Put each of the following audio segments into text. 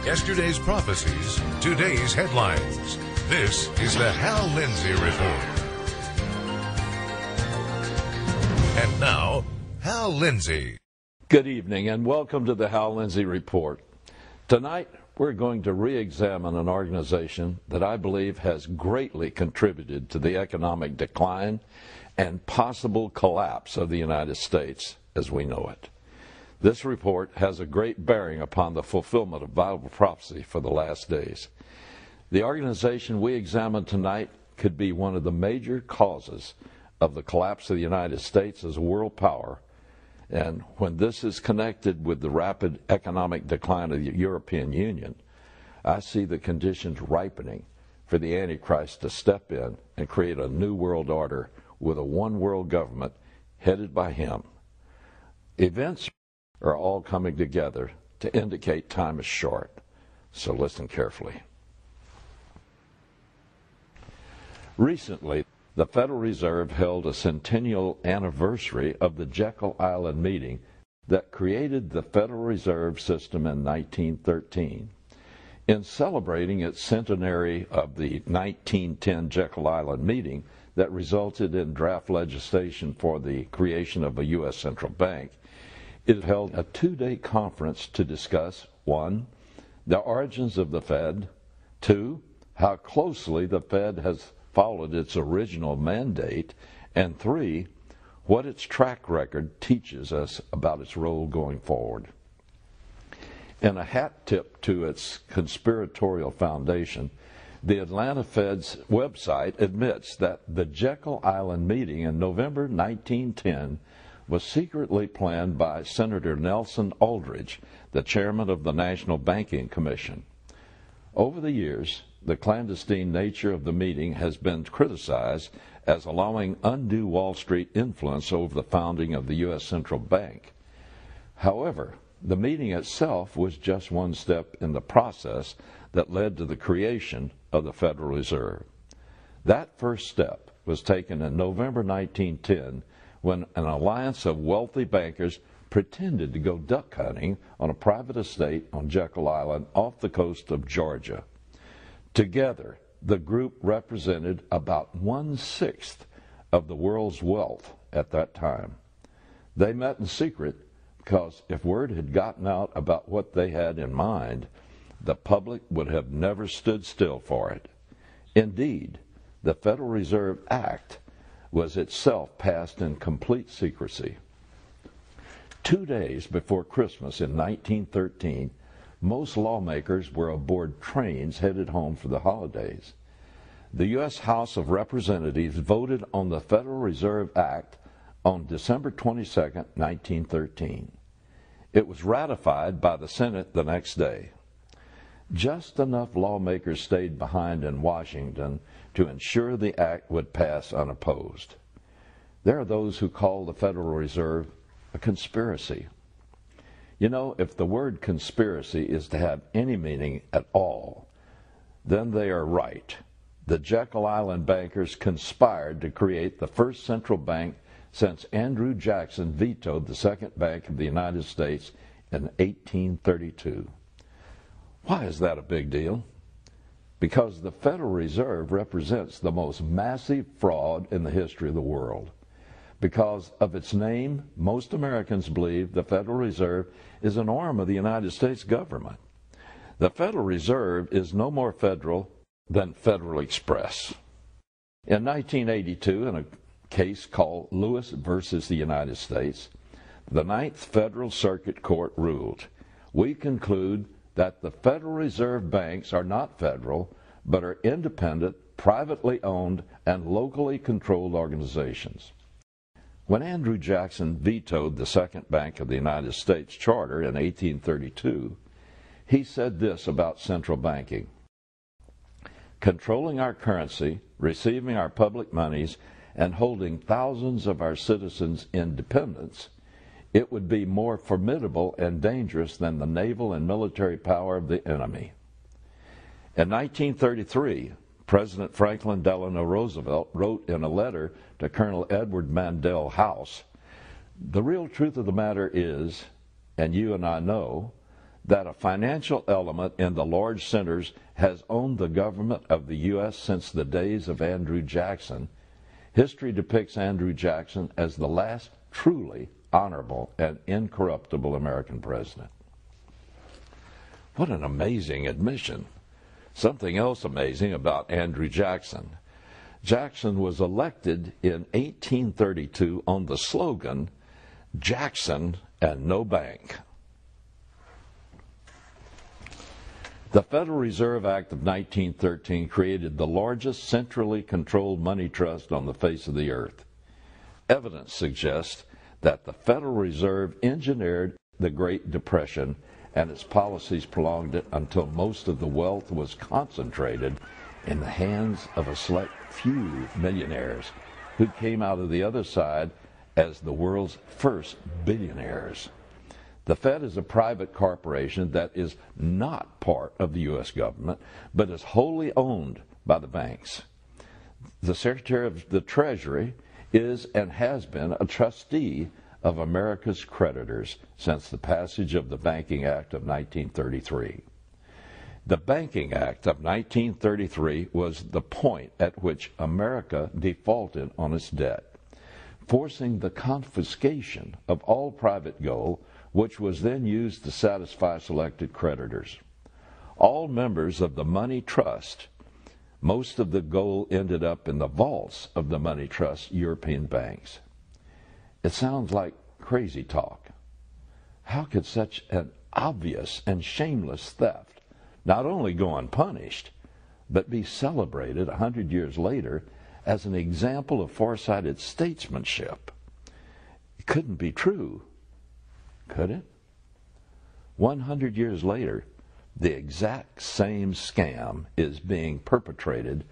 Yesterday's prophecies, today's headlines. This is the Hal Lindsey Report. And now, Hal Lindsey. Good evening and welcome to the Hal Lindsey Report. Tonight, we're going to re-examine an organization that I believe has greatly contributed to the economic decline and possible collapse of the United States as we know it. This report has a great bearing upon the fulfillment of Bible prophecy for the last days. The organization we examine tonight could be one of the major causes of the collapse of the United States as a world power, and when this is connected with the rapid economic decline of the European Union, I see the conditions ripening for the Antichrist to step in and create a new world order with a one world government headed by him. Events are all coming together to indicate time is short, so listen carefully. Recently, the Federal Reserve held a centennial anniversary of the Jekyll Island meeting that created the Federal Reserve System in 1913. In celebrating its centenary of the 1910 Jekyll Island meeting that resulted in draft legislation for the creation of a U.S. central bank, it held a two-day conference to discuss, 1, the origins of the Fed, 2, how closely the Fed has followed its original mandate, and 3, what its track record teaches us about its role going forward. In a hat tip to its conspiratorial foundation, the Atlanta Fed's website admits that the Jekyll Island meeting in November 1910 was secretly planned by Senator Nelson Aldrich, the chairman of the National Banking Commission. Over the years, the clandestine nature of the meeting has been criticized as allowing undue Wall Street influence over the founding of the U.S. Central Bank. However, the meeting itself was just one step in the process that led to the creation of the Federal Reserve. That first step was taken in November 1910 when an alliance of wealthy bankers pretended to go duck hunting on a private estate on Jekyll Island off the coast of Georgia. Together, the group represented about 1/6 of the world's wealth at that time. They met in secret because if word had gotten out about what they had in mind, the public would have never stood still for it. Indeed, the Federal Reserve Act was itself passed in complete secrecy. 2 days before Christmas in 1913, most lawmakers were aboard trains headed home for the holidays. The U.S. House of Representatives voted on the Federal Reserve Act on December 22, 1913. It was ratified by the Senate the next day. Just enough lawmakers stayed behind in Washington to ensure the act would pass unopposed. There are those who call the Federal Reserve a conspiracy. You know, if the word conspiracy is to have any meaning at all, then they are right. The Jekyll Island bankers conspired to create the first central bank since Andrew Jackson vetoed the Second Bank of the United States in 1832. Why is that a big deal? Because the Federal Reserve represents the most massive fraud in the history of the world. Because of its name, most Americans believe the Federal Reserve is an arm of the United States government. The Federal Reserve is no more federal than Federal Express. In 1982, in a case called Lewis versus the United States, the Ninth Federal Circuit Court ruled, "We conclude that the Federal Reserve banks are not federal, but are independent, privately owned, and locally controlled organizations." When Andrew Jackson vetoed the Second Bank of the United States charter in 1832, he said this about central banking: "Controlling our currency, receiving our public monies, and holding thousands of our citizens in dependence, it would be more formidable and dangerous than the naval and military power of the enemy." In 1933, President Franklin Delano Roosevelt wrote in a letter to Colonel Edward Mandell House, "The real truth of the matter is, and you and I know, that a financial element in the large centers has owned the government of the U.S. since the days of Andrew Jackson, history depicts Andrew Jackson as the last truly honorable and incorruptible American president. What an amazing admission. Something else amazing about Andrew Jackson. Jackson was elected in 1832 on the slogan, "Jackson and no bank." The Federal Reserve Act of 1913 created the largest centrally controlled money trust on the face of the earth. Evidence suggests that the Federal Reserve engineered the Great Depression, and its policies prolonged it until most of the wealth was concentrated in the hands of a select few millionaires who came out of the other side as the world's first billionaires. The Fed is a private corporation that is not part of the U.S. government, but is wholly owned by the banks. The Secretary of the Treasury is and has been a trustee of America's creditors since the passage of the Banking Act of 1933. The Banking Act of 1933 was the point at which America defaulted on its debt, forcing the confiscation of all private gold, which was then used to satisfy selected creditors. All members of the money trust, most of the gold ended up in the vaults of the money trust European banks. It sounds like crazy talk. How could such an obvious and shameless theft not only go unpunished, but be celebrated 100 years later as an example of farsighted statesmanship? It couldn't be true, could it? 100 years later, the exact same scam is being perpetrated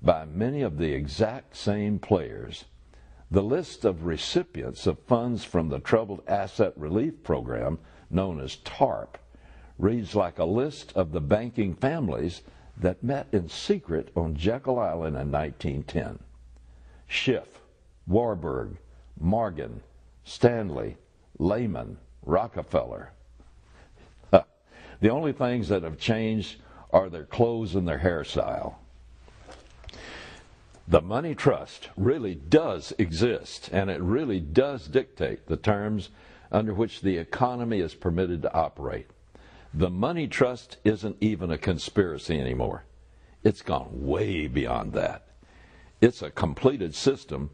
by many of the exact same players. The list of recipients of funds from the Troubled Asset Relief Program, known as TARP, reads like a list of the banking families that met in secret on Jekyll Island in 1910. Schiff, Warburg, Morgan, Stanley, Lehman, Rockefeller. The only things that have changed are their clothes and their hairstyle. The money trust really does exist, and it really does dictate the terms under which the economy is permitted to operate. The money trust isn't even a conspiracy anymore. It's gone way beyond that. It's a completed system,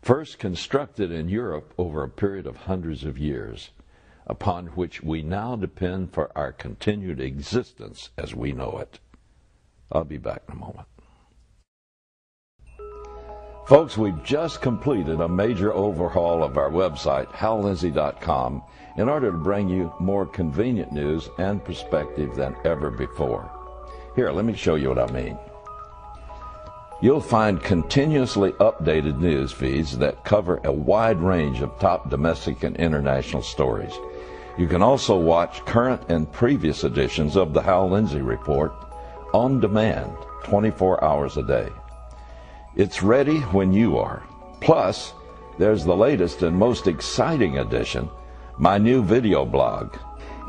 first constructed in Europe over a period of hundreds of years, upon which we now depend for our continued existence as we know it. I'll be back in a moment. Folks, we've just completed a major overhaul of our website, HalLindsey.com, in order to bring you more convenient news and perspective than ever before. Here, let me show you what I mean. You'll find continuously updated news feeds that cover a wide range of top domestic and international stories. You can also watch current and previous editions of the Hal Lindsey Report on demand, 24 hours a day. It's ready when you are. Plus, there's the latest and most exciting edition, my new video blog.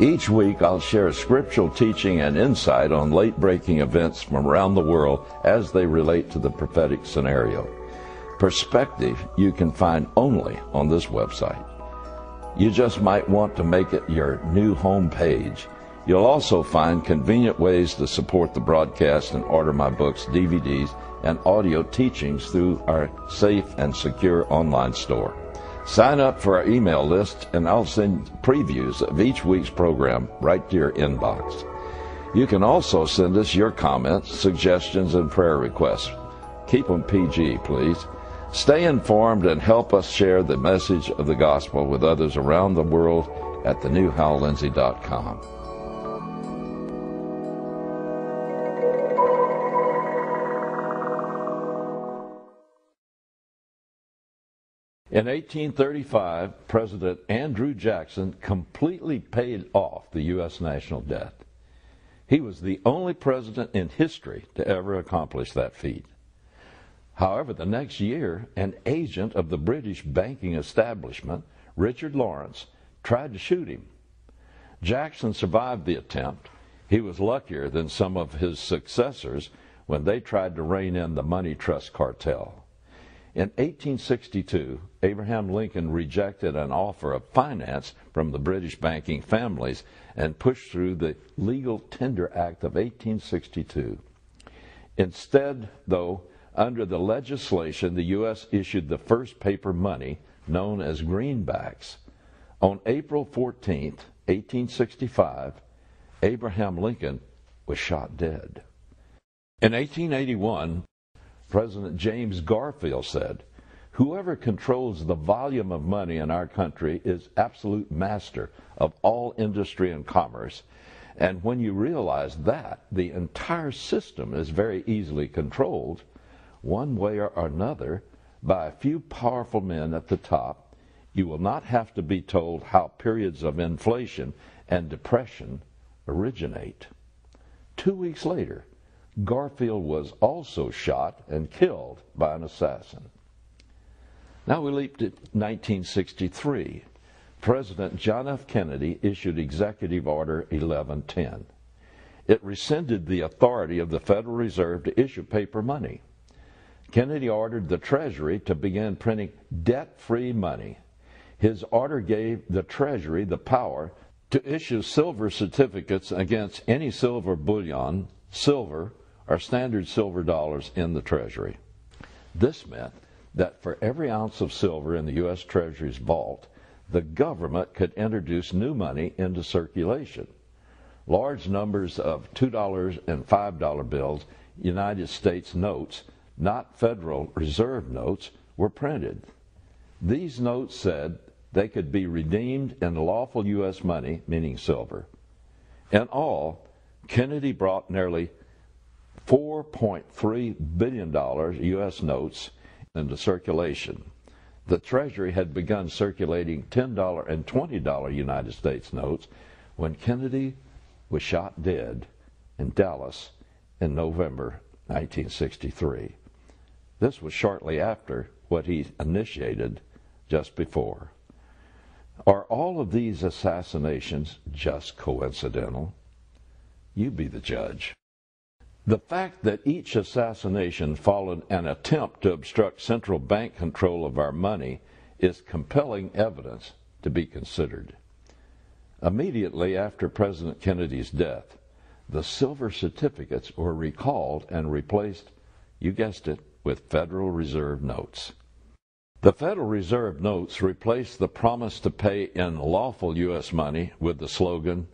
Each week I'll share scriptural teaching and insight on late-breaking events from around the world as they relate to the prophetic scenario. Perspective you can find only on this website. You just might want to make it your new home page. You'll also find convenient ways to support the broadcast and order my books, DVDs, and audio teachings through our safe and secure online store. Sign up for our email list, and I'll send previews of each week's program right to your inbox. You can also send us your comments, suggestions, and prayer requests. Keep them PG, please. Stay informed and help us share the message of the gospel with others around the world at thenewhallindsey.com. In 1835, President Andrew Jackson completely paid off the U.S. national debt. He was the only president in history to ever accomplish that feat. However, the next year, an agent of the British banking establishment, Richard Lawrence, tried to shoot him. Jackson survived the attempt. He was luckier than some of his successors when they tried to rein in the money trust cartel. In 1862, Abraham Lincoln rejected an offer of finance from the British banking families and pushed through the Legal Tender Act of 1862. Instead, though, under the legislation, the U.S. issued the first paper money, known as greenbacks. On April 14, 1865, Abraham Lincoln was shot dead. In 1881, President James Garfield said, "Whoever controls the volume of money in our country is absolute master of all industry and commerce." And when you realize that the entire system is very easily controlled, one way or another, by a few powerful men at the top, you will not have to be told how periods of inflation and depression originate. 2 weeks later, Garfield was also shot and killed by an assassin. Now we leap to 1963. President John F. Kennedy issued Executive Order 1110. It rescinded the authority of the Federal Reserve to issue paper money. Kennedy ordered the Treasury to begin printing debt-free money. His order gave the Treasury the power to issue silver certificates against any silver bullion, silver, or standard silver dollars in the Treasury. This meant that for every ounce of silver in the U.S. Treasury's vault, the government could introduce new money into circulation. Large numbers of $2 and $5 bills, United States notes, not Federal Reserve notes, were printed. These notes said they could be redeemed in lawful U.S. money, meaning silver. In all, Kennedy brought nearly $4.3 billion U.S. notes into circulation. The Treasury had begun circulating $10 and $20 United States notes when Kennedy was shot dead in Dallas in November 1963. This was shortly after what he initiated just before. Are all of these assassinations just coincidental? You be the judge. The fact that each assassination followed an attempt to obstruct central bank control of our money is compelling evidence to be considered. Immediately after President Kennedy's death, the silver certificates were recalled and replaced, you guessed it, with Federal Reserve notes. The Federal Reserve notes replaced the promise to pay in lawful U.S. money with the slogan,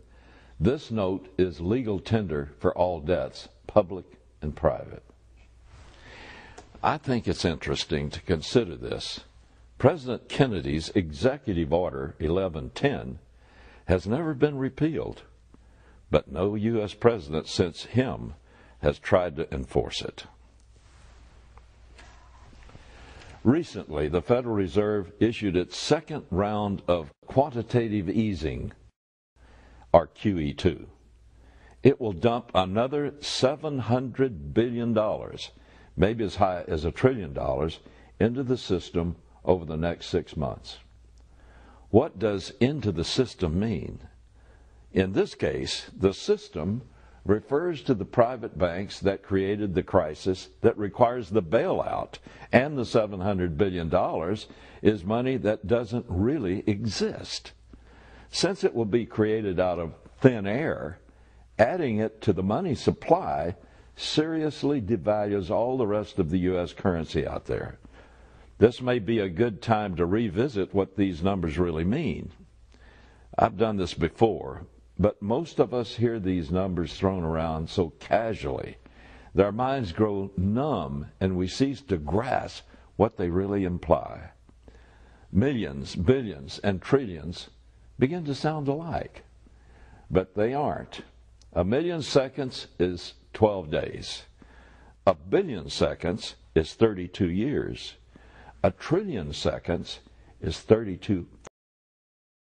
"This note is legal tender for all debts, public and private." I think it's interesting to consider this. President Kennedy's Executive Order 1110 has never been repealed, but no U.S. president since him has tried to enforce it. Recently, the Federal Reserve issued its second round of quantitative easing, or QE2. It will dump another $700 billion, maybe as high as $1 trillion, into the system over the next 6 months. What does into the system mean? In this case, the system refers to the private banks that created the crisis that requires the bailout, and the $700 billion is money that doesn't really exist. Since it will be created out of thin air, adding it to the money supply seriously devalues all the rest of the U.S. currency out there. This may be a good time to revisit what these numbers really mean. I've done this before, but most of us hear these numbers thrown around so casually that our minds grow numb and we cease to grasp what they really imply. Millions, billions, and trillions begin to sound alike, but they aren't. 1 million seconds is 12 days. 1 billion seconds is 32 years. 1 trillion seconds is 32